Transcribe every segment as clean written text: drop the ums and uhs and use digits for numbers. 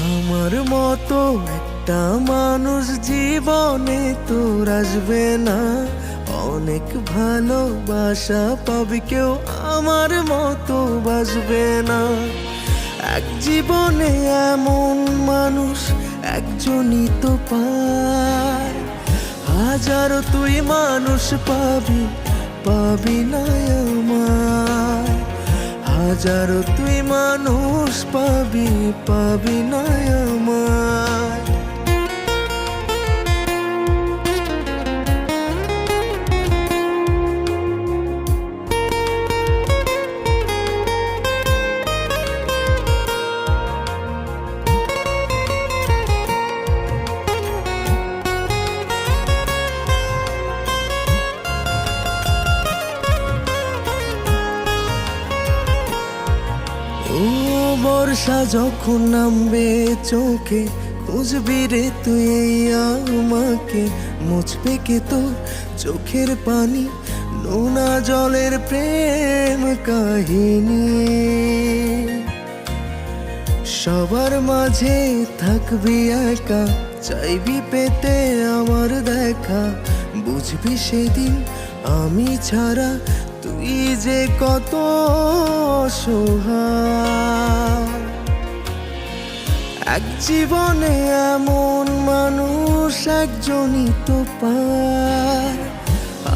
আমার মতো একটা মানুষ জীবনে তোর আসবে না। অনেক ভালোবাসা পাবি কেউ আমার মতো বাসবে না। এক জীবনে এমন মানুষ একজনই তো পায়। হাজারো তুই মানুষ পাবি, পাবি না আমায়। হাজারো তুই মানুষ পাবি, পাবি না আমায়। ও বর্ষা যখন নামবে চোখে, খুঁজবি রে তুই এই আমাকে। মুছবে কে তোর চোখের পানি, নোনা জলের প্রেম কাহিনী। সবার মাঝে থাকবি একা, চাইবি পেতে আমার দেখা। বুঝবি সেদিন আমি ছাড়া তুই যে কত অসহায়। এক জীবনে এমন মানুষ একজনই তো পায়।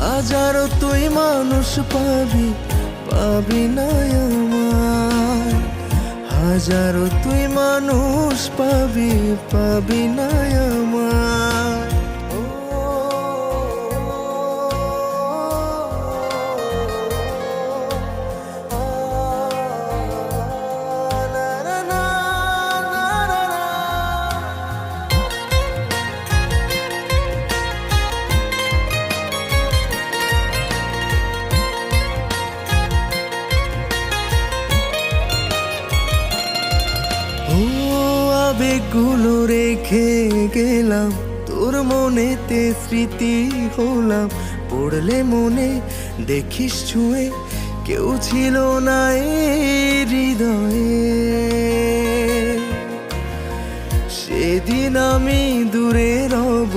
হাজারো তুই মানুষ পাবি, পাবি না আমায়। হাজারো তুই মানুষ পাবি, পাবি না আমায়। ও আবেগগুলো রেখে গেলাম তোর মনেতে, স্মৃতি হলাম। পড়লে মনে দেখিস ছুঁয়ে, কেউ ছিল না এই হৃদয়ে। সেদিন আমি দূরে রব,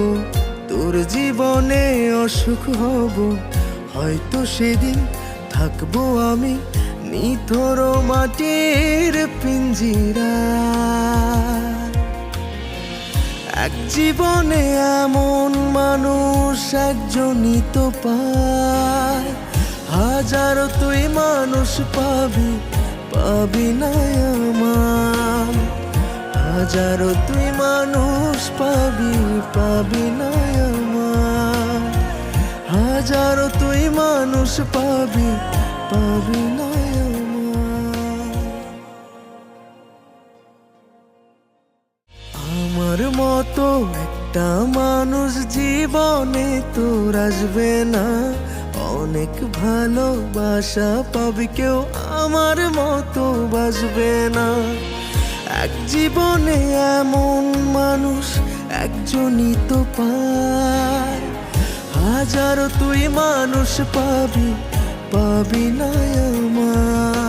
তোর জীবনে অসুখ হব। হয়তো সেদিন থাকবো আমি নিথর মাটির পিঞ্জিরা। এক জীবনে এমন মানুষ একজনই তো পায়। হাজারো তুই মানুষ পাবি, পাবি না আমায়। হাজারো তুই মানুষ পাবি, পাবি না আমায়। হাজারো তুই মানুষ পাবি, পাবি না আমায়। আমার মতো একটা মানুষ জীবনে তোর আসবে না। অনেক ভালোবাসা পাবি কেউ আমার মতো বাসবে না। এক জীবনে এমন মানুষ একজনই তো পায়। হাজারো তুই মানুষ পাবি, পাবি না আমায়।